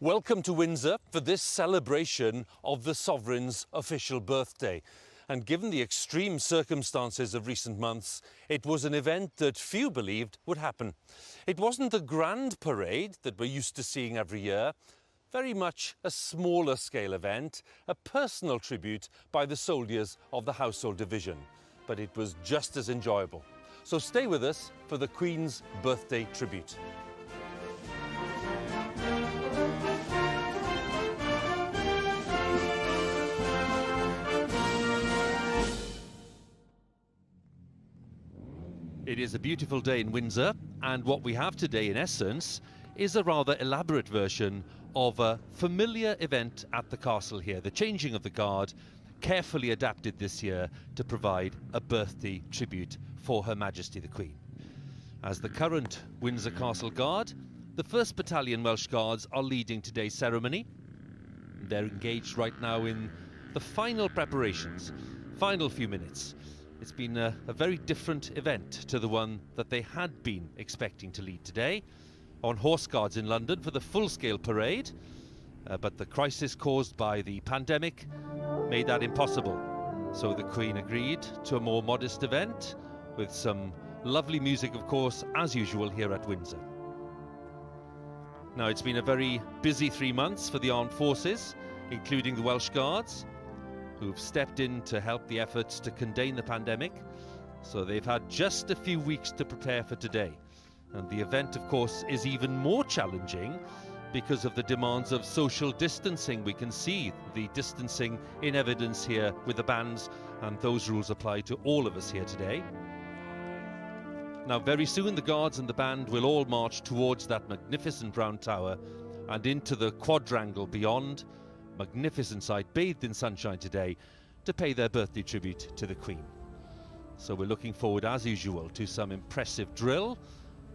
Welcome to Windsor for this celebration of the Sovereign's official birthday. And given the extreme circumstances of recent months, it was an event that few believed would happen. It wasn't the grand parade that we're used to seeing every year, very much a smaller scale event, a personal tribute by the soldiers of the Household Division. But it was just as enjoyable. So stay with us for the Queen's birthday tribute. It is a beautiful day in Windsor, and what we have today, in essence, is a rather elaborate version of a familiar event at the castle here, the changing of the guard, carefully adapted this year to provide a birthday tribute for Her Majesty the Queen. As the current Windsor Castle Guard, the 1st Battalion Welsh Guards are leading today's ceremony. They're engaged right now in the final preparations, final few minutes. It's been a very different event to the one that they had been expecting to lead today, on Horse Guards in London for the full-scale parade, but the crisis caused by the pandemic made that impossible. So the Queen agreed to a more modest event with some lovely music, of course, as usual here at Windsor. Now, it's been a very busy 3 months for the armed forces, including the Welsh Guards, who've stepped in to help the efforts to contain the pandemic. So they've had just a few weeks to prepare for today. And the event, of course, is even more challenging because of the demands of social distancing. We can see the distancing in evidence here with the bands, and those rules apply to all of us here today. Now, very soon the Guards and the band will all march towards that magnificent round tower and into the quadrangle beyond. Magnificent sight, bathed in sunshine today, to pay their birthday tribute to the Queen. So we're looking forward, as usual, to some impressive drill,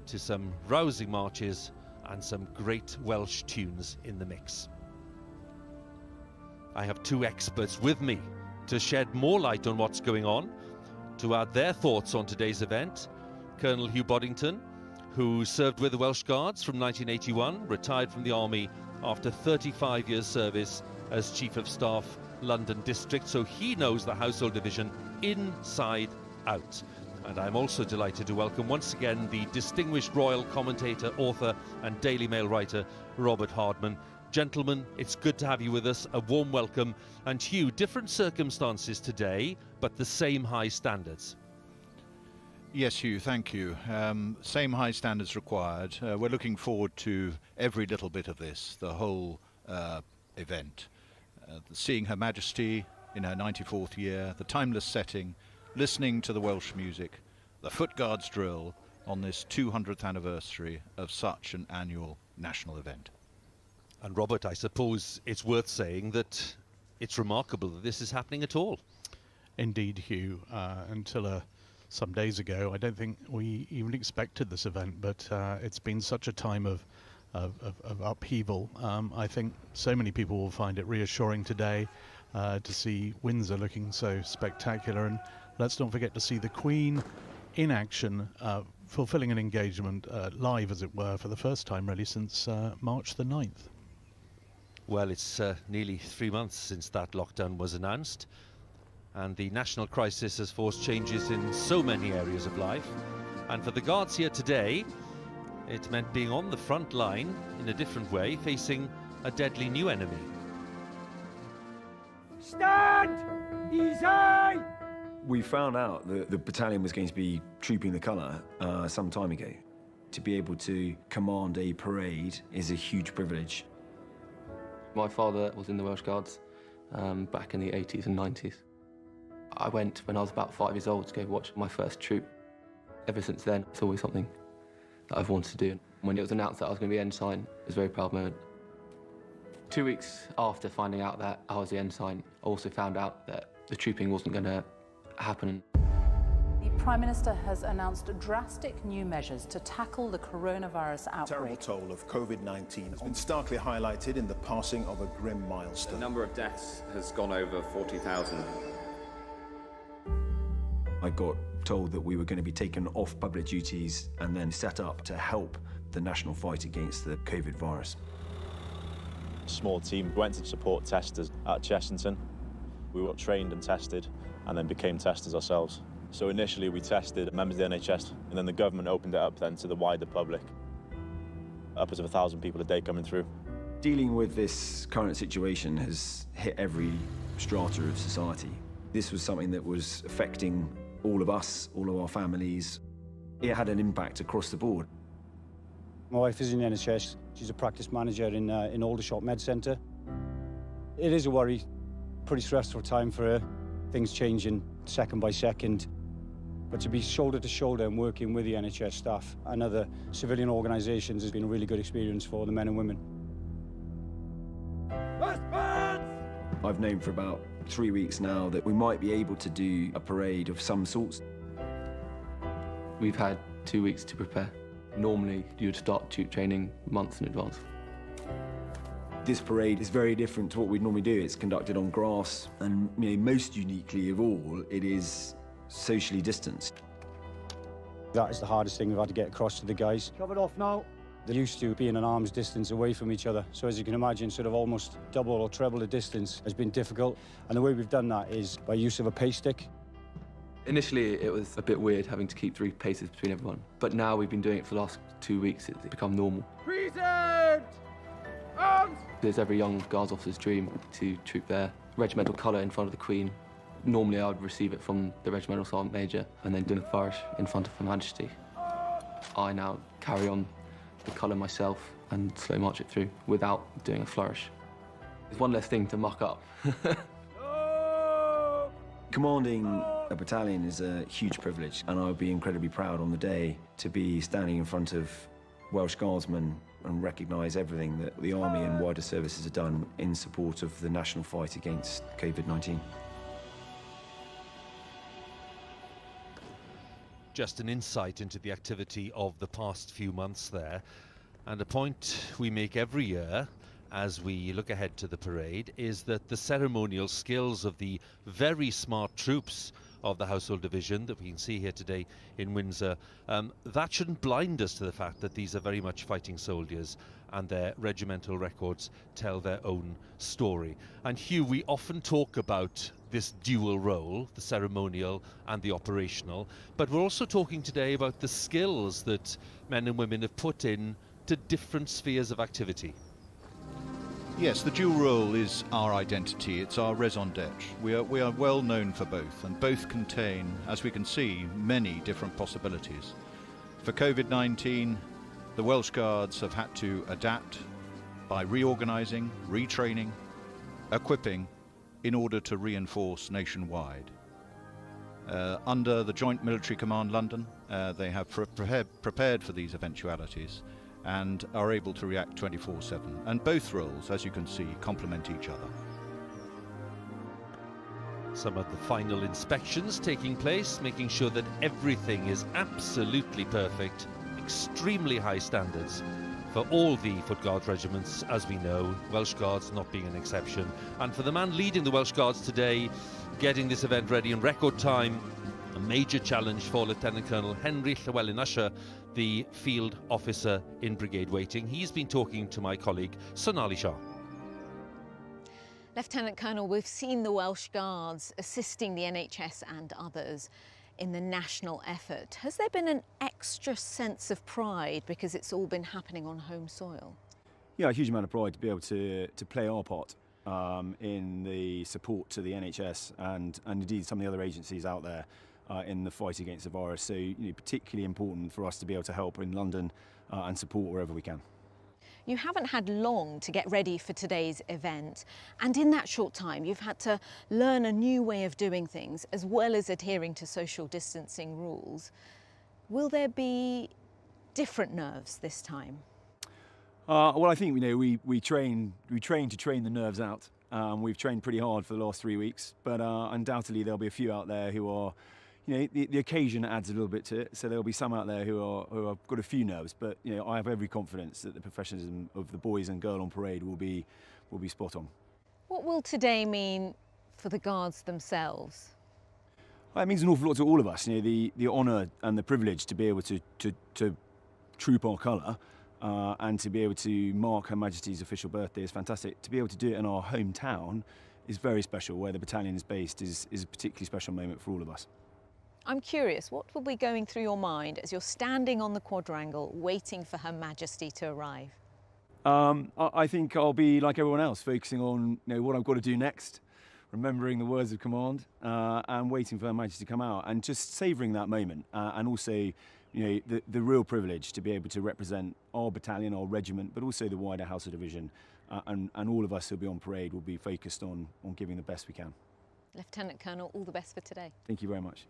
to some rousing marches, and some great Welsh tunes in the mix. I have 2 experts with me to shed more light on what's going on, to add their thoughts on today's event. Colonel Hugh Boddington, who served with the Welsh Guards from 1981, retired from the Army after 35 years service as Chief of Staff, London District, so he knows the Household Division inside out. And I'm also delighted to welcome once again the distinguished royal commentator, author and Daily Mail writer, Robert Hardman. Gentlemen, it's good to have you with us. A warm welcome. And Hugh, different circumstances today, but the same high standards. Yes, Hugh, thank you. Same high standards required. We're looking forward to every little bit of this, the whole event. Seeing Her Majesty in her 94th year, the timeless setting, listening to the Welsh music, the Foot Guards drill on this 200th anniversary of such an annual national event. And Robert, I suppose it's worth saying that it's remarkable that this is happening at all. Indeed, Hugh. Until some days ago, I don't think we even expected this event, but it's been such a time of upheaval. I think so many people will find it reassuring today to see Windsor looking so spectacular, and let's not forget to see the Queen in action, fulfilling an engagement live, as it were, for the first time really since March the 9th. Well, it's nearly 3 months since that lockdown was announced, and the national crisis has forced changes in so many areas of life. And for the Guards here today, it meant being on the front line in a different way, facing a deadly new enemy. Stand! Easy! We found out that the battalion was going to be trooping the colour some time ago. To be able to command a parade is a huge privilege. My father was in the Welsh Guards back in the 80s and 90s. I went when I was about 5 years old to go watch my first troop. Ever since then, it's always something that I've wanted to do. When it was announced that I was going to be ensign, it was a very proud moment. 2 weeks after finding out that I was the ensign, I also found out that the trooping wasn't going to happen. The Prime Minister has announced drastic new measures to tackle the coronavirus outbreak. The terrible toll of COVID-19 has been starkly highlighted in the passing of a grim milestone. The number of deaths has gone over 40,000. I got told that we were going to be taken off public duties and then set up to help the national fight against the COVID virus. Small team went to support testers at Chessington. We were trained and tested and then became testers ourselves. So initially we tested members of the NHS and then the government opened it up then to the wider public. Upwards of 1,000 people a day coming through. Dealing with this current situation has hit every strata of society. This was something that was affecting all of us, all of our families. It had an impact across the board. My wife is in the NHS. She's a practice manager in Aldershot Med Centre. It is a worry, pretty stressful time for her. Things changing second by second. But to be shoulder to shoulder and working with the NHS staff and other civilian organisations has been a really good experience for the men and women. I've known for about 3 weeks now that we might be able to do a parade of some sorts. We've had 2 weeks to prepare. Normally, you'd start troop training months in advance. This parade is very different to what we'd normally do. It's conducted on grass, and most uniquely of all, it is socially distanced. That is the hardest thing we've had to get across to the guys. Covered off now. They're used to being an arm's distance away from each other. So as you can imagine, sort of almost double or treble the distance has been difficult. And the way we've done that is by use of a pace stick. Initially, it was a bit weird having to keep 3 paces between everyone. But now we've been doing it for the last 2 weeks. It's become normal. Present! Arms! It's every young Guards officer's dream to troop their regimental colour in front of the Queen. Normally, I would receive it from the Regimental Sergeant Major and then do a flourish in front of Her Majesty. I now carry on the colour myself and slow march it through without doing a flourish. It's one less thing to muck up. Commanding a battalion is a huge privilege, and I would be incredibly proud on the day to be standing in front of Welsh Guardsmen and recognise everything that the Army and wider services have done in support of the national fight against COVID-19. Just an insight into the activity of the past few months there, and a point we make every year as we look ahead to the parade is that the ceremonial skills of the very smart troops of the Household Division that we can see here today in Windsor, that shouldn't blind us to the fact that these are very much fighting soldiers and their regimental records tell their own story. And Hugh, we often talk about this dual role, the ceremonial and the operational, but we're also talking today about the skills that men and women have put in to different spheres of activity. Yes, the dual role is our identity, it's our raison d'etre. We are well known for both, and both contain, as we can see, many different possibilities. For COVID-19, the Welsh Guards have had to adapt by reorganising, retraining, equipping, in order to reinforce nationwide. Under the Joint Military Command London, they have prepared for these eventualities and are able to react 24/7. And both roles, as you can see, complement each other. Some of the final inspections taking place, making sure that everything is absolutely perfect, extremely high standards for all the Foot Guards regiments, as we know, Welsh Guards not being an exception. And for the man leading the Welsh Guards today, getting this event ready in record time, a major challenge for Lieutenant Colonel Henry Llewellyn Usher, the field officer in brigade waiting. He's been talking to my colleague Sonali Shah. Lieutenant Colonel, we've seen the Welsh Guards assisting the NHS and others in the national effort. Has there been an extra sense of pride because it's all been happening on home soil? Yeah, a huge amount of pride to be able to play our part in the support to the NHS and indeed some of the other agencies out there in the fight against the virus. So, particularly important for us to be able to help in London and support wherever we can. You haven't had long to get ready for today's event, and in that short time you've had to learn a new way of doing things as well as adhering to social distancing rules. Will there be different nerves this time? Well, I think we train to train the nerves out. We've trained pretty hard for the last 3 weeks, but undoubtedly there'll be a few out there who are, the occasion adds a little bit to it. So there'll be some out there who have got a few nerves, but I have every confidence that the professionalism of the boys and girl on parade will be spot on. What will today mean for the Guards themselves? Well, it means an awful lot to all of us. The honour and the privilege to be able to troop our colour and to be able to mark Her Majesty's official birthday is fantastic. To be able to do it in our hometown is very special. Where the battalion is based is a particularly special moment for all of us. I'm curious, what will be going through your mind as you're standing on the quadrangle waiting for Her Majesty to arrive? I think I'll be like everyone else, focusing on what I've got to do next, remembering the words of command, and waiting for Her Majesty to come out, and just savouring that moment, and also the real privilege to be able to represent our battalion, our regiment, but also the wider Household Division, and all of us who'll be on parade will be focused on giving the best we can. Lieutenant Colonel, all the best for today. Thank you very much.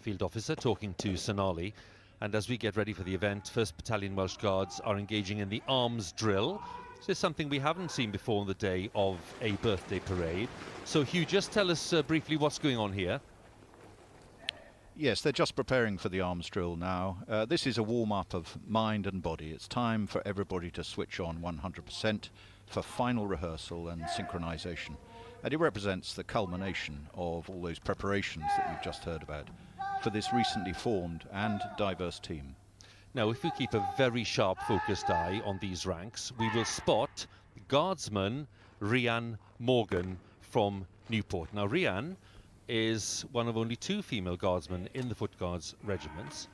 Field officer talking to Sonali. And as we get ready for the event, 1st Battalion Welsh Guards are engaging in the arms drill. This is something we haven't seen before on the day of a birthday parade. So Hugh, just tell us briefly what's going on here. Yes, they're just preparing for the arms drill now. This is a warm-up of mind and body. It's time for everybody to switch on 100% for final rehearsal and synchronisation. And it represents the culmination of all those preparations that we've just heard about for this recently formed and diverse team. Now, if we keep a very sharp focused eye on these ranks, we will spot Guardsman Rhian Morgan from Newport. Now, Rhian is one of only 2 female guardsmen in the Foot Guards regiments,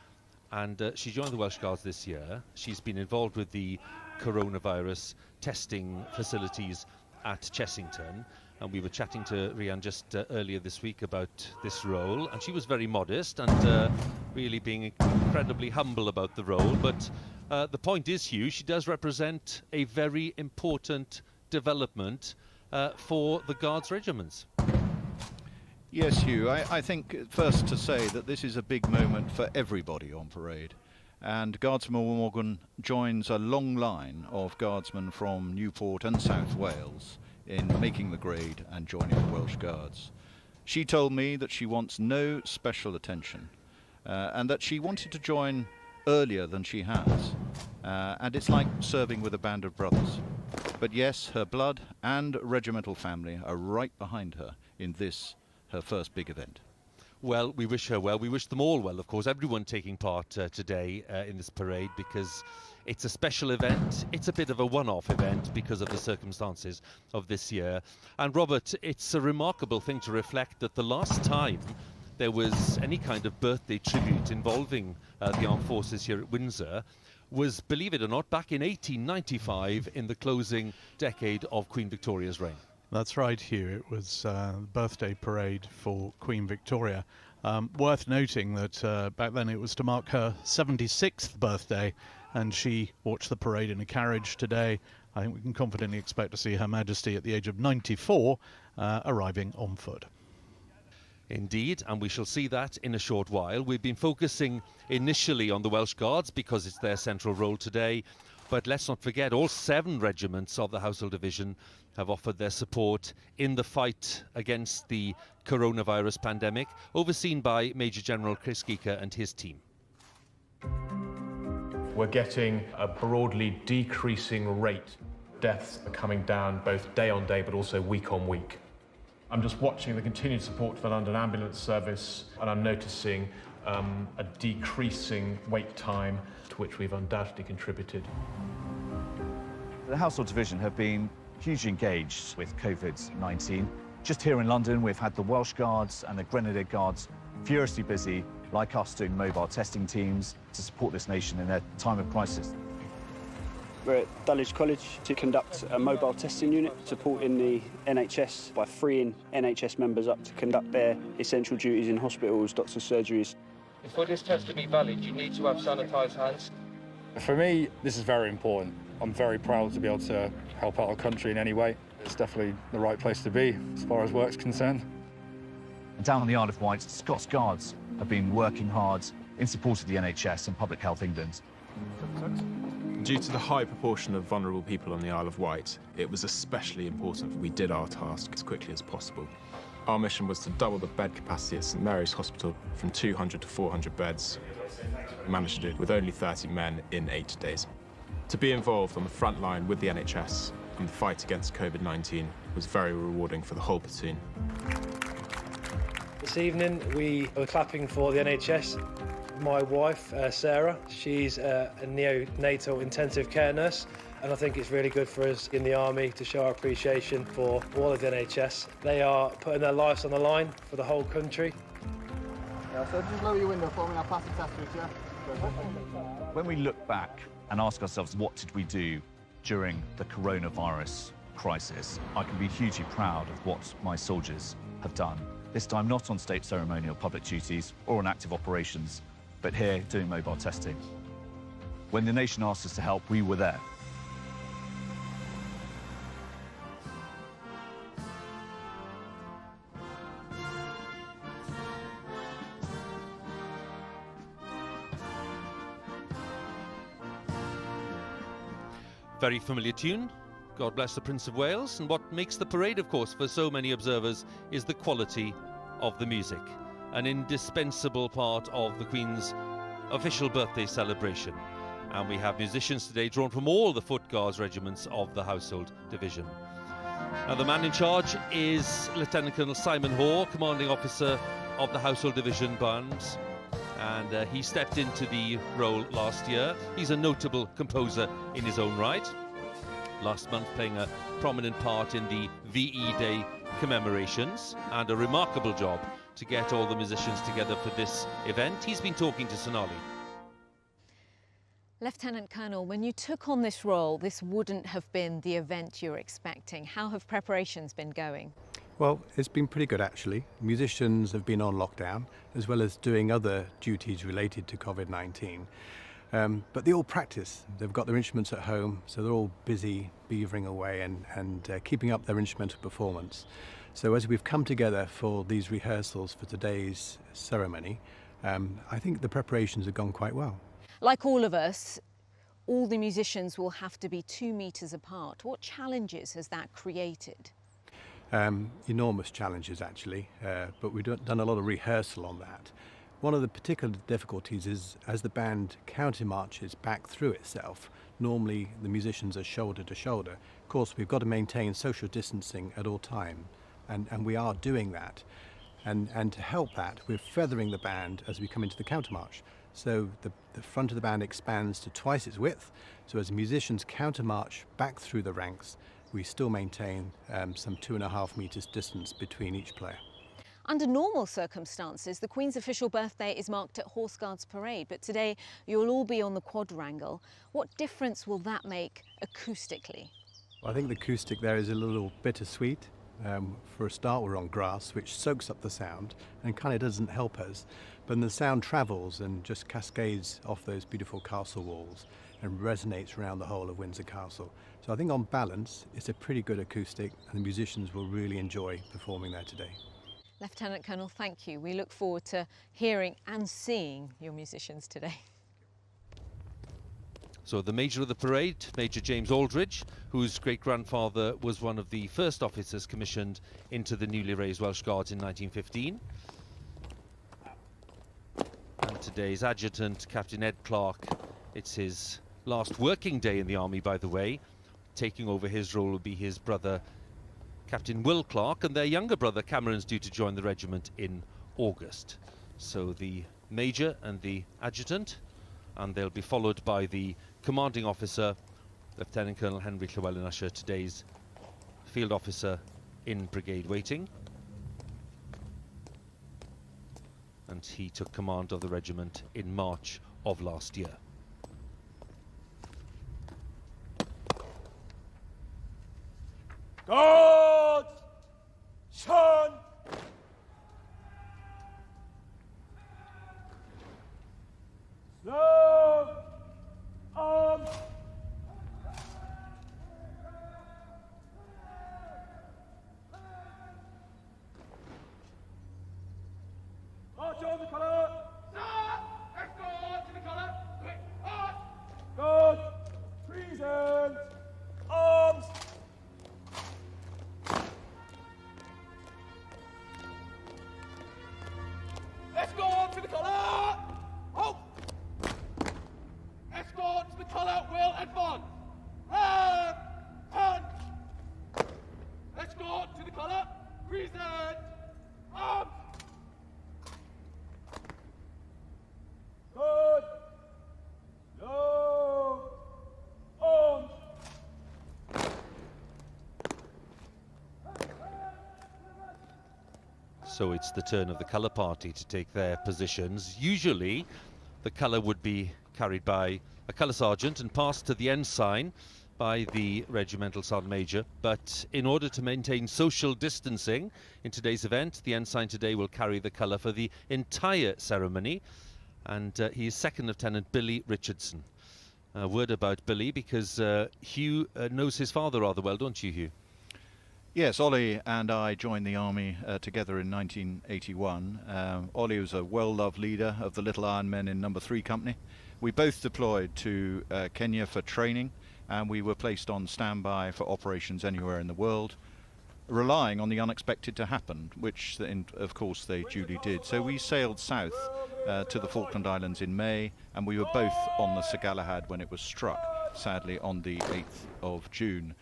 and she joined the Welsh Guards this year. She's been involved with the coronavirus testing facilities at Chessington, and we were chatting to Rhian just earlier this week about this role, and she was very modest and really being incredibly humble about the role. But the point is, Hugh, she does represent a very important development for the Guards regiments. Yes, Hugh, I think first to say that this is a big moment for everybody on parade. And Guardsman Morgan joins a long line of guardsmen from Newport and South Wales in making the grade and joining the Welsh Guards. She told me that she wants no special attention and that she wanted to join earlier than she has. And it's like serving with a band of brothers. But yes, her blood and regimental family are right behind her in this, her first big event. Well, we wish her well. We wish them all well, of course, everyone taking part today in this parade, because it's a special event. It's a bit of a one-off event because of the circumstances of this year. And Robert, it's a remarkable thing to reflect that the last time there was any kind of birthday tribute involving the armed forces here at Windsor was, believe it or not, back in 1895 in the closing decade of Queen Victoria's reign. That's right, Hugh. It was the birthday parade for Queen Victoria. Worth noting that back then it was to mark her 76th birthday, and she watched the parade in a carriage. Today, I think we can confidently expect to see Her Majesty at the age of 94 arriving on foot. Indeed, and we shall see that in a short while. We've been focusing initially on the Welsh Guards because it's their central role today. But let's not forget, all 7 regiments of the Household Division have offered their support in the fight against the coronavirus pandemic, overseen by Major General Chris Geeker and his team. We're getting a broadly decreasing rate. Deaths are coming down both day on day but also week on week. I'm just watching the continued support for the London Ambulance Service, and I'm noticing a decreasing wait time, to which we've undoubtedly contributed. The Household Division have been hugely engaged with COVID-19. Just here in London, we've had the Welsh Guards and the Grenadier Guards furiously busy, like us, doing mobile testing teams to support this nation in their time of crisis. We're at Dulwich College to conduct a mobile testing unit, supporting the NHS by freeing NHS members up to conduct their essential duties in hospitals, doctors' surgeries. For this test to be valid, you need to have sanitised hands. For me, this is very important. I'm very proud to be able to help out our country in any way. It's definitely the right place to be as far as work's concerned. Down on the Isle of Wight, Scots Guards have been working hard in support of the NHS and Public Health England. Due to the high proportion of vulnerable people on the Isle of Wight, it was especially important that we did our task as quickly as possible. Our mission was to double the bed capacity at St Mary's Hospital from 200 to 400 beds. We managed to do it with only 30 men in 8 days. To be involved on the front line with the NHS and the fight against COVID-19 was very rewarding for the whole platoon. This evening we were clapping for the NHS. my wife, Sarah. She's a neonatal intensive care nurse, and I think it's really good for us in the Army to show our appreciation for all of the NHS. They are putting their lives on the line for the whole country. Yeah, so just lower your window for me, I'll pass the test through to you. When we look back and ask ourselves what did we do during the coronavirus crisis, I can be hugely proud of what my soldiers have done. This time not on state ceremonial public duties or on active operations, but here doing mobile testing. When the nation asked us to help, we were there. Very familiar tune, God Bless the Prince of Wales, and what makes the parade, of course, for so many observers is the quality of the music, an indispensable part of the Queen's official birthday celebration. And we have musicians today drawn from all the Foot Guards regiments of the Household Division. Now, the man in charge is Lieutenant Colonel Simon Hoare, Commanding Officer of the Household Division Bands. And he stepped into the role last year. He's a notable composer in his own right. Last month playing a prominent part in the VE Day commemorations, and a remarkable job to get all the musicians together for this event. He's been talking to Sonali. Lieutenant Colonel, when you took on this role, this wouldn't have been the event you were expecting. How have preparations been going? Well, it's been pretty good actually. Musicians have been on lockdown as well as doing other duties related to COVID-19. But they all practice. They've got their instruments at home, so they're all busy beavering away and keeping up their instrumental performance. So as we've come together for these rehearsals for today's ceremony, I think the preparations have gone quite well. Like all of us, all the musicians will have to be 2 meters apart. What challenges has that created? Enormous challenges actually, but we've done a lot of rehearsal on that. One of the particular difficulties is as the band counter-marches back through itself, normally the musicians are shoulder to shoulder. Of course, we've got to maintain social distancing at all time, and we are doing that. And to help that, we're feathering the band as we come into the counter-march. So the front of the band expands to twice its width, so as musicians counter-march back through the ranks, we still maintain some 2.5 meters distance between each player. Under normal circumstances, the Queen's official birthday is marked at Horse Guards Parade, but today you'll all be on the quadrangle. What difference will that make acoustically? Well, I think the acoustic there is a little bittersweet. For a start, we're on grass, which soaks up the sound and kind of doesn't help us. But the sound travels and just cascades off those beautiful castle walls and resonates around the whole of Windsor Castle. So I think on balance, it's a pretty good acoustic, and the musicians will really enjoy performing there today. Lieutenant Colonel, thank you. We look forward to hearing and seeing your musicians today. So the Major of the parade, Major James Aldridge, whose great-grandfather was one of the first officers commissioned into the newly raised Welsh Guards in 1915. And today's adjutant, Captain Ed Clark, it's his last working day in the Army, by the way. Taking over his role will be his brother, Captain Will Clark, and their younger brother Cameron's due to join the regiment in August. So the Major and the Adjutant, and they'll be followed by the Commanding Officer, Lieutenant Colonel Henry Llewellyn Usher, today's Field Officer in Brigade Waiting. And he took command of the regiment in March of last year. God, Son, Love, Arms. March on the colour. Sir, let's go on to the colour. Quick, march. God, treason, arms. So it's the turn of the colour party to take their positions. Usually the colour would be carried by a colour sergeant and passed to the ensign by the regimental sergeant major, but in order to maintain social distancing in today's event, the ensign today will carry the colour for the entire ceremony, and he is Second Lieutenant Billy Richardson. A word about Billy, because Hugh knows his father rather well, don't you, Hugh? Yes, Ollie and I joined the army together in 1981. Ollie was a well-loved leader of the Little Iron Men in No. 3 Company. We both deployed to Kenya for training, and we were placed on standby for operations anywhere in the world, relying on the unexpected to happen, which of course they duly did. So we sailed south to the Falkland Islands in May, and we were both on the Sir Galahad when it was struck, sadly on the 8th of June.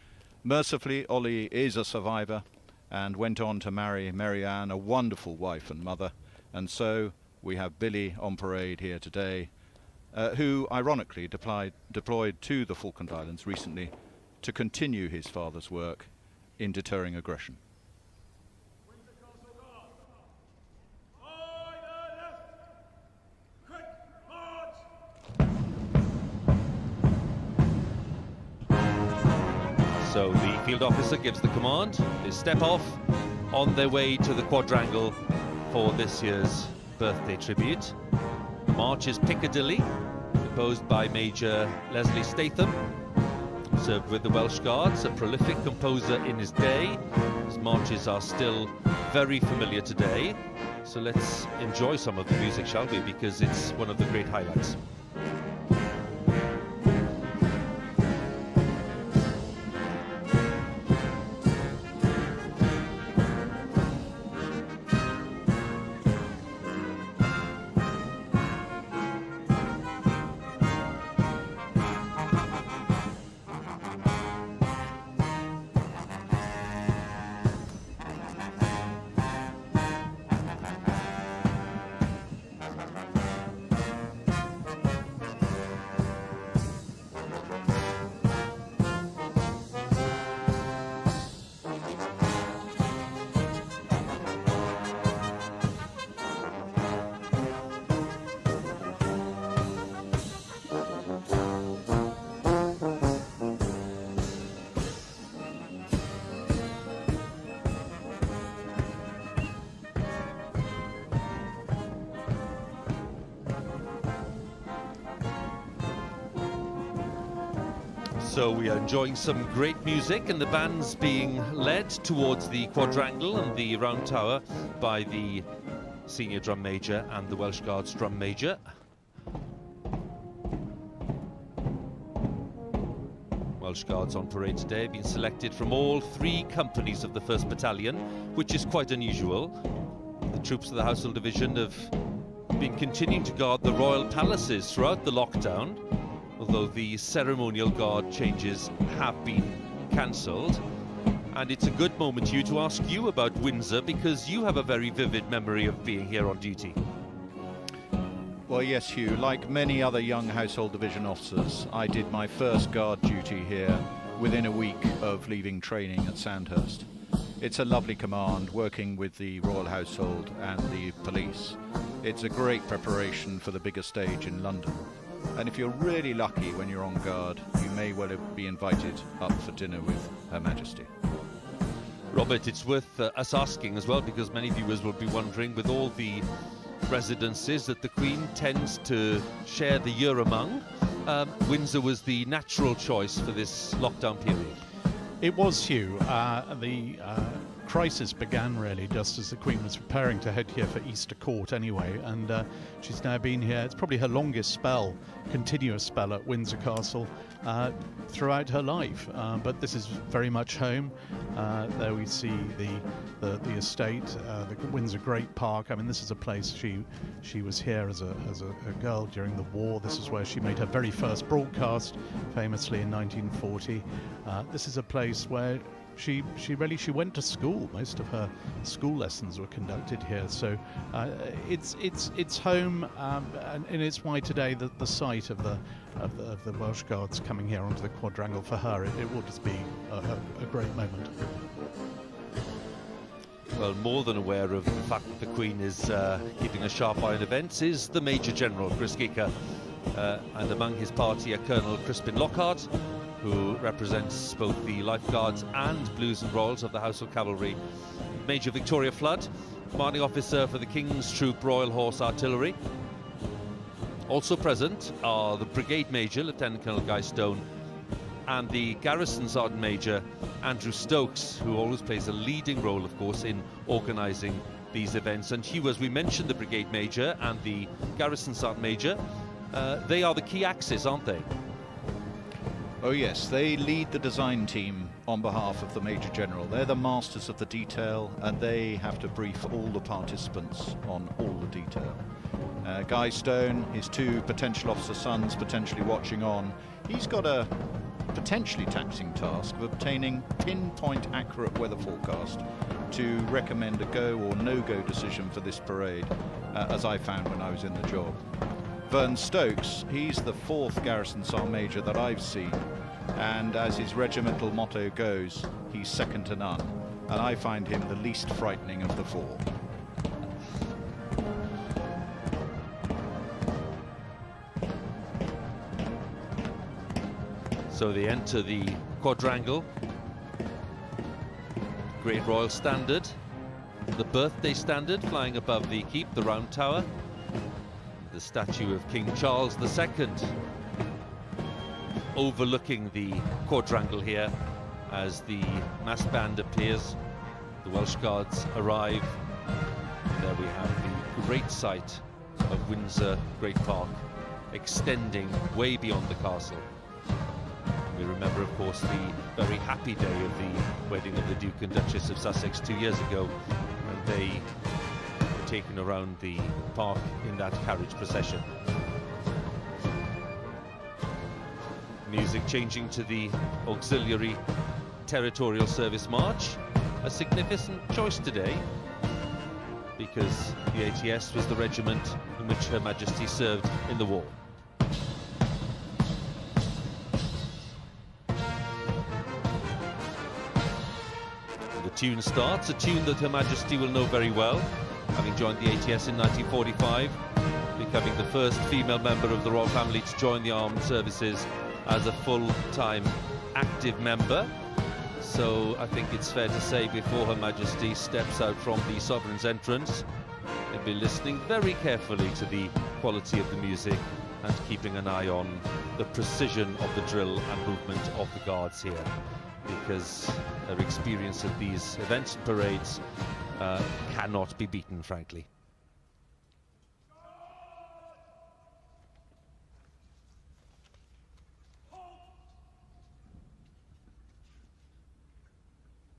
Mercifully, Ollie is a survivor and went on to marry Mary Ann, a wonderful wife and mother, and so we have Billy on parade here today, who ironically deployed to the Falkland Islands recently to continue his father's work in deterring aggression. So the field officer gives the command. They step off on their way to the quadrangle for this year's birthday tribute. March is Piccadilly, composed by Major Leslie Statham. Served with the Welsh Guards, a prolific composer in his day. His marches are still very familiar today. So let's enjoy some of the music, shall we? Because it's one of the great highlights. So we are enjoying some great music, and the band's being led towards the quadrangle and the round tower by the senior drum major and the Welsh Guards drum major. Welsh Guards on parade today have been selected from all 3 companies of the 1st Battalion, which is quite unusual. The troops of the Household Division have been continuing to guard the royal palaces throughout the lockdown, although the ceremonial guard changes have been cancelled. And it's a good moment, Hugh, to ask you about Windsor, because you have a very vivid memory of being here on duty. Well, yes, Hugh, like many other young Household Division officers, I did my first guard duty here within a week of leaving training at Sandhurst. It's a lovely command, working with the Royal Household and the police. It's a great preparation for the bigger stage in London. And if you're really lucky when you're on guard, you may well be invited up for dinner with Her Majesty. Robert, it's worth us asking as well, because many viewers will be wondering, with all the residences that the Queen tends to share the year among, Windsor was the natural choice for this lockdown period. It was, Hugh. The crisis began really just as the Queen was preparing to head here for Easter Court anyway, and she's now been here. It's probably her longest spell, continuous spell at Windsor Castle throughout her life, but this is very much home. There we see the estate, the Windsor Great Park. I mean, this is a place she was here as a girl during the war. This is where she made her very first broadcast, famously in 1940. This is a place where she went to school. Most of her school lessons were conducted here, so it's home, and it's why today the sight of the Welsh Guards coming here onto the quadrangle for her, it will just be a great moment. well, more than aware of the fact that the Queen is keeping a sharp eye on events is the Major General, Chris Geeker. And among his party are Colonel Crispin Lockhart, who represents both the Lifeguards and Blues and Royals of the Household Cavalry, Major Victoria Flood, commanding officer for the King's Troop Royal Horse Artillery. Also present are the Brigade Major, Lieutenant Colonel Guy Stone, and the Garrison Sergeant Major, Andrew Stokes, who always plays a leading role, of course, in organising these events. And Hugh, as we mentioned, the Brigade Major and the Garrison Sergeant Major, they are the key axis, aren't they? Oh yes, they lead the design team on behalf of the Major General. They're the masters of the detail, and they have to brief all the participants on all the detail. Guy Stone, his two potential officer sons potentially watching on, he's got a potentially taxing task of obtaining pinpoint accurate weather forecast to recommend a go or no-go decision for this parade, as I found when I was in the job. Vern Stokes, he's the 4th Garrison Sergeant Major that I've seen, and as his regimental motto goes, he's second to none, and I find him the least frightening of the 4. So they enter the quadrangle, Great Royal Standard, the Birthday Standard flying above the keep, the Round Tower, the statue of King Charles II overlooking the quadrangle here as the mass band appears. The Welsh Guards arrive. There we have the great sight of Windsor Great Park extending way beyond the castle. We remember, of course, the very happy day of the wedding of the Duke and Duchess of Sussex 2 years ago, when they were taken around the park in that carriage procession. Music changing to the Auxiliary Territorial Service March, a significant choice today, because the ATS was the regiment in which Her Majesty served in the war. Tune starts, a tune that Her Majesty will know very well, having joined the ATS in 1945, becoming the first female member of the royal family to join the armed services as a full-time active member. So I think it's fair to say, before Her Majesty steps out from the Sovereign's entrance, they'll be listening very carefully to the quality of the music and keeping an eye on the precision of the drill and movement of the guards here, because their experience at these events and parades cannot be beaten, frankly.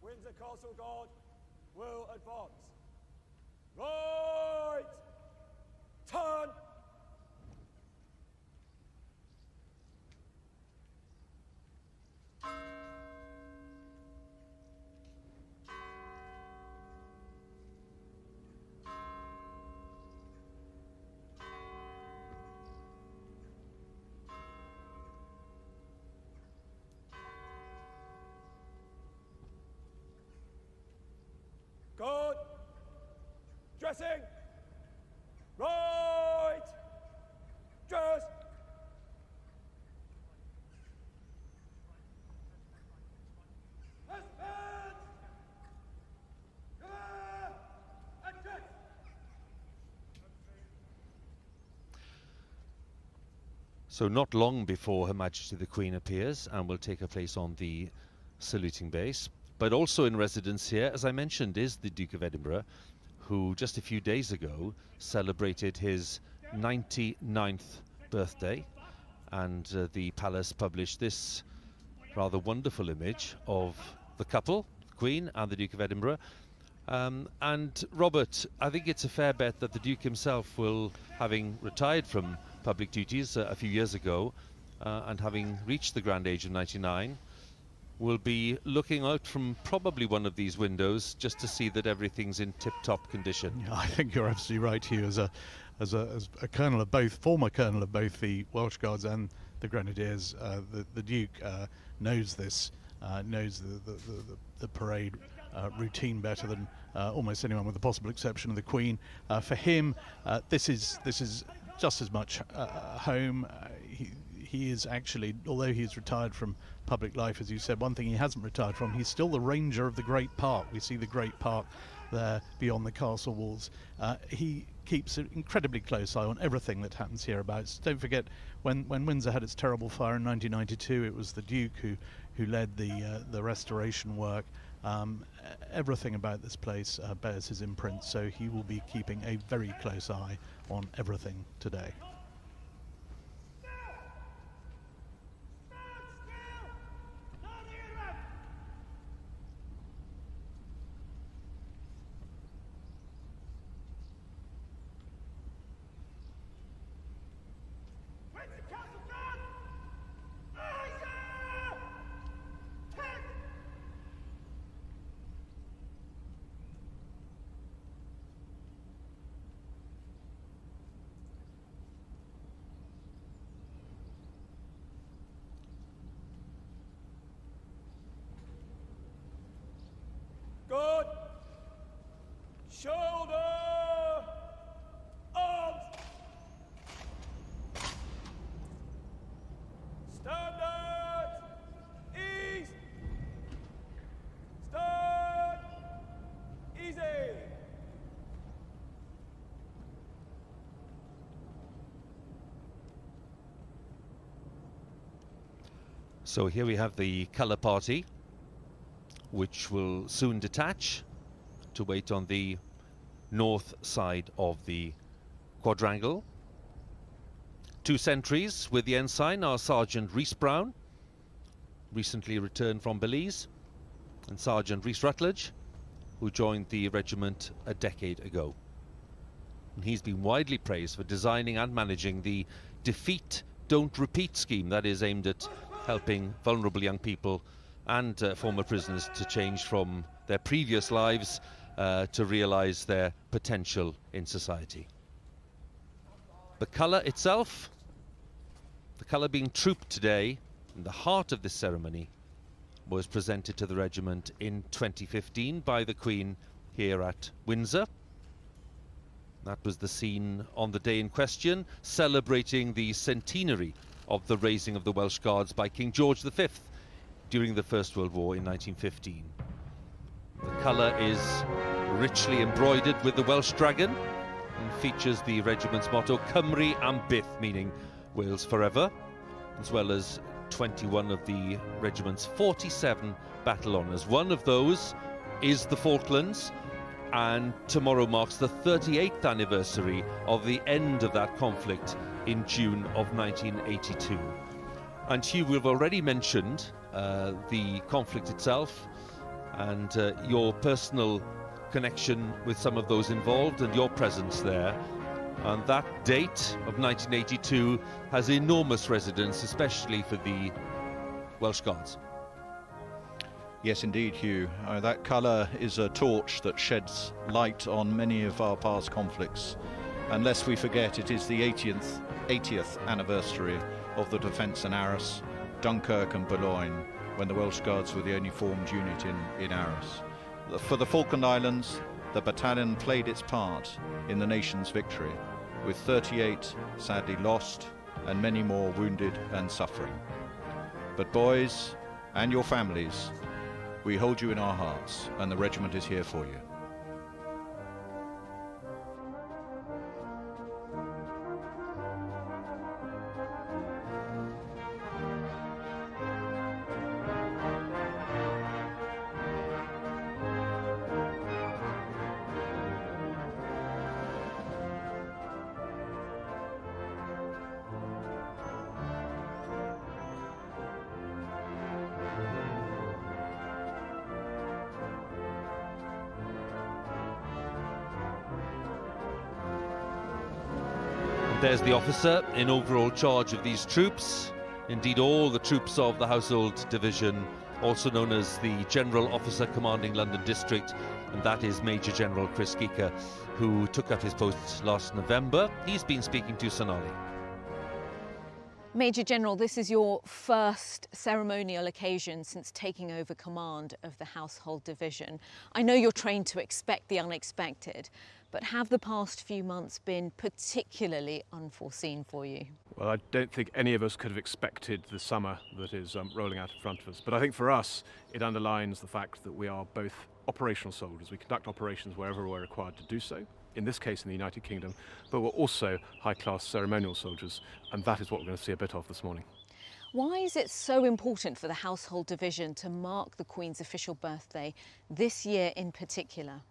Windsor Castle Guard will advance. Right! Turn! Good. Dressing. Right. Dress. So not long before Her Majesty the Queen appears and will take her place on the saluting base. But also in residence here, as I mentioned, is the Duke of Edinburgh, who just a few days ago celebrated his 99th birthday. And the palace published this rather wonderful image of the couple, the Queen and the Duke of Edinburgh. And Robert, I think it's a fair bet that the Duke himself will, having retired from public duties a few years ago and having reached the grand age of 99, will be looking out from probably one of these windows just to see that everything's in tip-top condition. Yeah, I think you're absolutely right, Hugh. As a colonel of both, former colonel of both the Welsh Guards and the Grenadiers, the Duke knows this, knows the parade routine better than almost anyone, with the possible exception of the Queen. For him, this is just as much home. He is actually, although he's retired from public life, as you said, one thing he hasn't retired from, he's still the ranger of the Great Park. We see the Great Park there beyond the castle walls. He keeps an incredibly close eye on everything that happens hereabouts. Don't forget, when Windsor had its terrible fire in 1992, it was the Duke who led the restoration work. Everything about this place bears his imprint, so he will be keeping a very close eye on everything today. Good. Shoulder. Arms. Standard. Ease. Stand. Easy. So here we have the colour party, which will soon detach to wait on the north side of the quadrangle. Two sentries with the ensign are Sergeant Rhys Brown, recently returned from Belize, and Sergeant Rhys Rutledge, who joined the regiment a decade ago. And he's been widely praised for designing and managing the Defeat, Don't Repeat scheme that is aimed at helping vulnerable young people and former prisoners to change from their previous lives to realise their potential in society. The colour itself, the colour being trooped today in the heart of this ceremony, was presented to the regiment in 2015 by the Queen here at Windsor. That was the scene on the day in question, celebrating the centenary of the raising of the Welsh Guards by King George V during the First World War in 1915. The colour is richly embroidered with the Welsh dragon and features the regiment's motto, Cymru am byth, meaning Wales forever, as well as 21 of the regiment's 47 battle honours. One of those is the Falklands, and tomorrow marks the 38th anniversary of the end of that conflict in June of 1982. And Hugh, we've already mentioned the conflict itself and your personal connection with some of those involved and your presence there. And that date of 1982 has enormous resonance, especially for the Welsh Guards. Yes, indeed, Hugh. That colour is a torch that sheds light on many of our past conflicts. And lest we forget, it is the 80th anniversary of the defence in Arras, Dunkirk and Boulogne, when the Welsh Guards were the only formed unit in Arras. For the Falkland Islands, the battalion played its part in the nation's victory, with 38 sadly lost and many more wounded and suffering. But boys and your families, we hold you in our hearts, and the regiment is here for you. There's the officer in overall charge of these troops, indeed all the troops of the Household Division, also known as the General Officer Commanding London District, and that is Major General Chris Geeker, who took up his post last November. He's been speaking to Sonali. Major General, this is your first ceremonial occasion since taking over command of the Household Division. I know you're trained to expect the unexpected, but have the past few months been particularly unforeseen for you? Well, I don't think any of us could have expected the summer that is rolling out in front of us. But I think for us, it underlines the fact that we are both operational soldiers. We conduct operations wherever we're required to do so, in this case in the United Kingdom, but we're also high-class ceremonial soldiers, and that is what we're going to see a bit of this morning. Why is it so important for the Household Division to mark the Queen's official birthday this year in particular?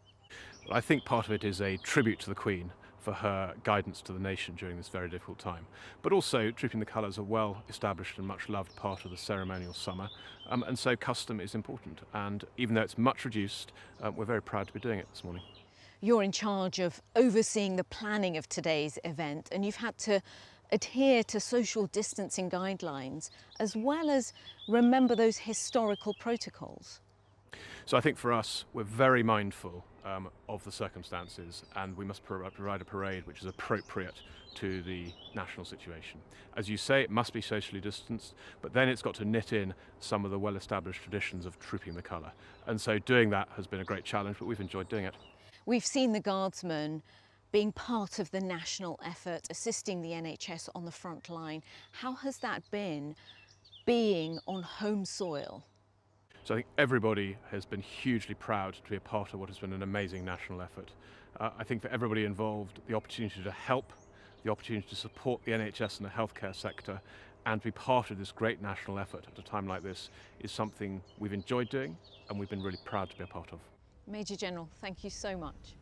Well, I think part of it is a tribute to the Queen for her guidance to the nation during this very difficult time. But also, Trooping the Colours are well established and much loved part of the ceremonial summer, and so custom is important. And even though it's much reduced, we're very proud to be doing it this morning. You're in charge of overseeing the planning of today's event, and you've had to adhere to social distancing guidelines as well as remember those historical protocols. So I think for us, we're very mindful of the circumstances, and we must provide a parade which is appropriate to the national situation. As you say, it must be socially distanced, but then it's got to knit in some of the well-established traditions of trooping the colour. And so doing that has been a great challenge, but we've enjoyed doing it. We've seen the Guardsmen being part of the national effort, assisting the NHS on the front line. How has that been, being on home soil? So I think everybody has been hugely proud to be a part of what has been an amazing national effort. I think for everybody involved, the opportunity to help, the opportunity to support the NHS and the healthcare sector, and to be part of this great national effort at a time like this is something we've enjoyed doing and we've been really proud to be a part of. Major General, thank you so much.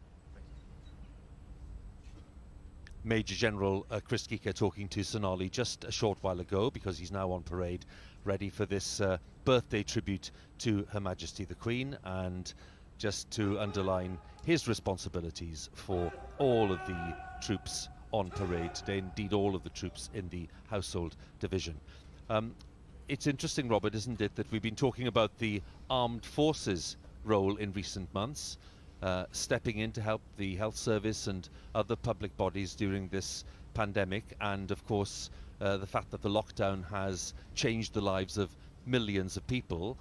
Major General Chris Geeker talking to Sonali just a short while ago, because he's now on parade, ready for this birthday tribute to Her Majesty the Queen, and just to underline his responsibilities for all of the troops on parade today, indeed all of the troops in the Household Division. It's interesting, Robert, isn't it, that we've been talking about the armed forces role in recent months, stepping in to help the health service and other public bodies during this pandemic, and of course the fact that the lockdown has changed the lives of millions of people.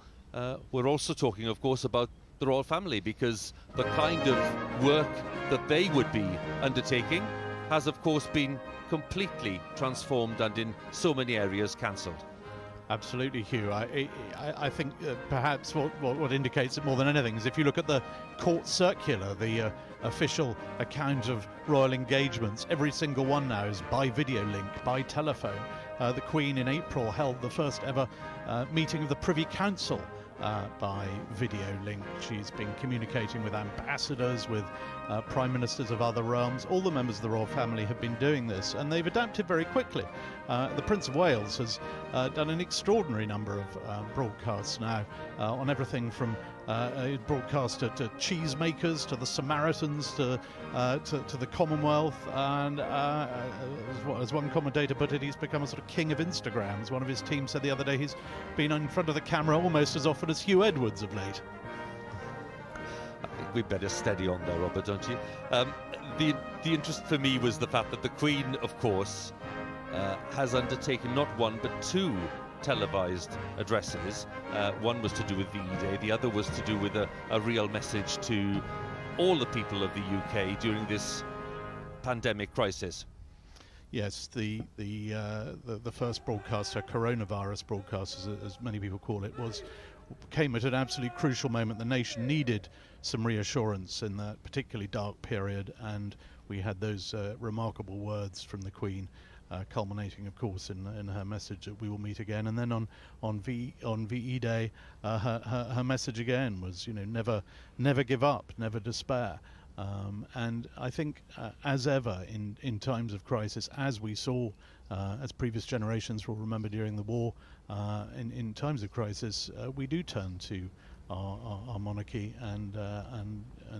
We're also talking, of course, about the royal family, because the kind of work that they would be undertaking has of course been completely transformed and in so many areas cancelled. Absolutely, Hugh. I think perhaps what indicates it more than anything is if you look at the court circular, the official account of royal engagements, every single one now is by video link, by telephone. The Queen in April held the first ever meeting of the Privy Council by video link. She's been communicating with ambassadors, with prime ministers of other realms. All the members of the royal family have been doing this, and they've adapted very quickly. The Prince of Wales has done an extraordinary number of broadcasts now on everything from broadcaster to cheesemakers, to the Samaritans, to the Commonwealth, and as one commentator put it, he's become a sort of king of Instagram. As one of his team said the other day, he's been in front of the camera almost as often as Hugh Edwards of late. I think we'd better steady on there, Robert, don't you? The interest for me was the fact that the Queen, of course, has undertaken not one but two televised addresses. One was to do with VE Day, the other was to do with a real message to all the people of the UK during this pandemic crisis. Yes, the first broadcast, her coronavirus broadcast, as many people call it, came at an absolutely crucial moment. The nation needed some reassurance in that particularly dark period, and we had those remarkable words from the Queen, culminating, of course, in her message that we will meet again. And then on VE Day, her message again was, never give up, never despair. And I think, as ever in times of crisis, as we saw, as previous generations will remember during the war, in times of crisis, we do turn to our monarchy, and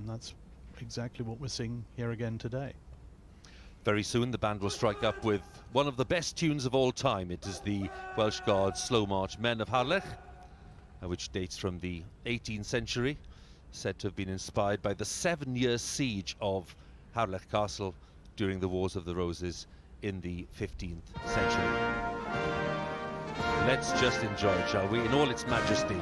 that's exactly what we're seeing here again today. Very soon the band will strike up with one of the best tunes of all time. It is the Welsh Guards' slow march Men of Harlech, which dates from the 18th century, said to have been inspired by the 7-year siege of Harlech Castle during the Wars of the Roses in the 15th century. Let's just enjoy it, shall we, in all its majesty.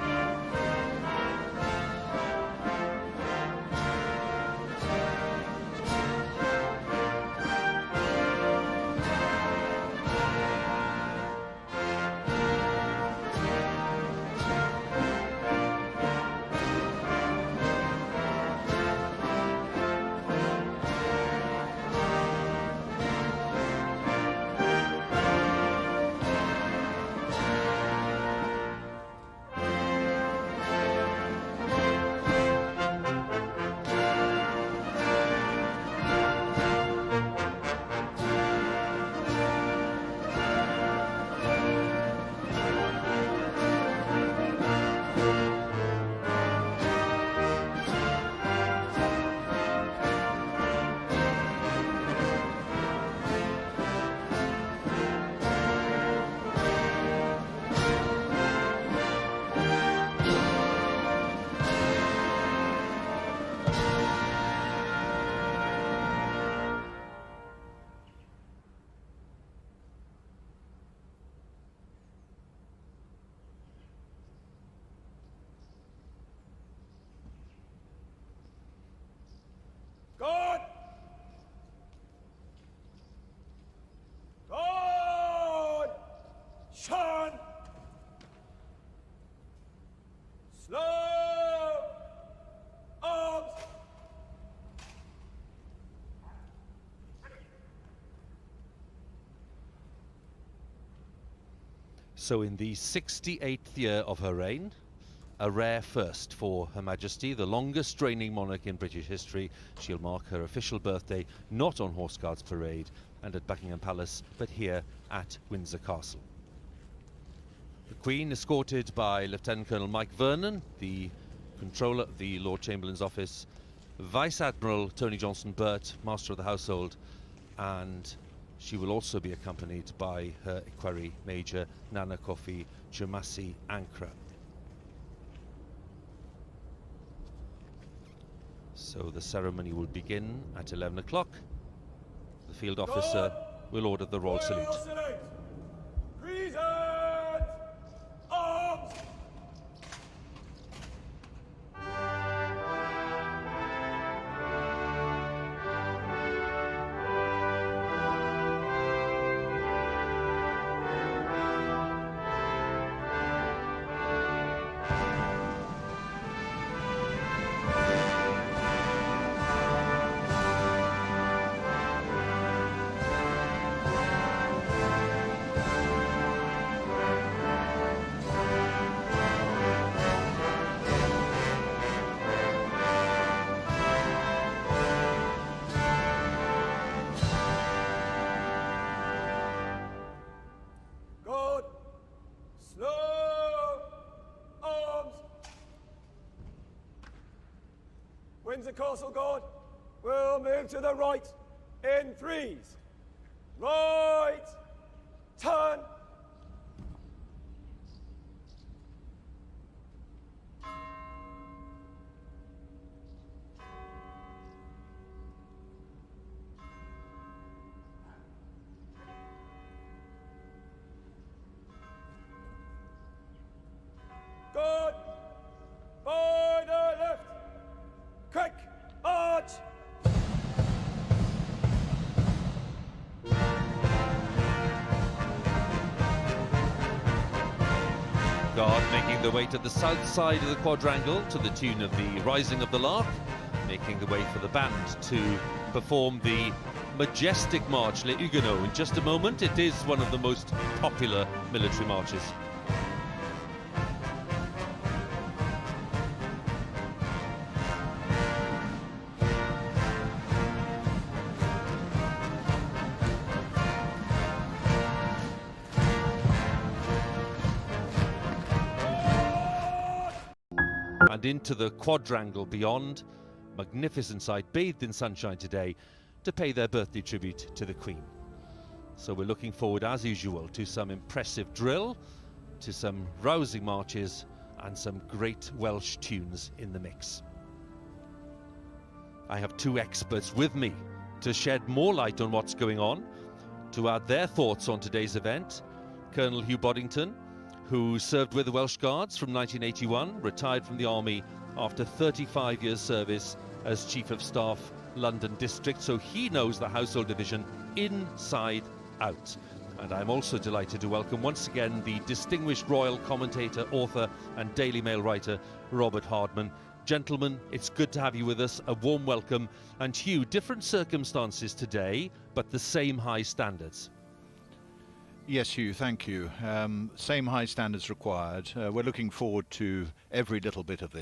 God! God! Sean! Slow! Arms! So in the 68th year of her reign, a rare first for Her Majesty, the longest reigning monarch in British history. She'll mark her official birthday not on Horse Guards Parade and at Buckingham Palace, but here at Windsor Castle. The Queen, escorted by Lieutenant Colonel Mike Vernon, the Controller of the Lord Chamberlain's office, Vice Admiral Tony Johnson-Burt, Master of the Household, and she will also be accompanied by her Equerry Major Nana Kofi Chumasi Ankra. So the ceremony will begin at 11 o'clock. The field officer will order the royal salute. Present! Arms! Windsor Castle Guard will move to the right in threes. Right, turn. Good. By the left. Quick, arch. Guard making their way to the south side of the quadrangle to the tune of the Rising of the Lark, making the way for the band to perform the majestic march Les Huguenots. In just a moment, it is one of the most popular military marches. And into the quadrangle beyond, magnificent sight, bathed in sunshine today, to pay their birthday tribute to the Queen. So we're looking forward, as usual, to some impressive drill, to some rousing marches, and some great Welsh tunes in the mix. I have two experts with me to shed more light on what's going on, to add their thoughts on today's event, Colonel Hugh Boddington, who served with the Welsh Guards from 1981, retired from the Army after 35 years service as Chief of Staff, London District, so he knows the Household Division inside out. And I'm also delighted to welcome once again the distinguished royal commentator, author and Daily Mail writer, Robert Hardman. Gentlemen, it's good to have you with us. A warm welcome. And Hugh, different circumstances today, but the same high standards. Yes, Hugh, thank you. Same high standards required. We're looking forward to every little bit of this.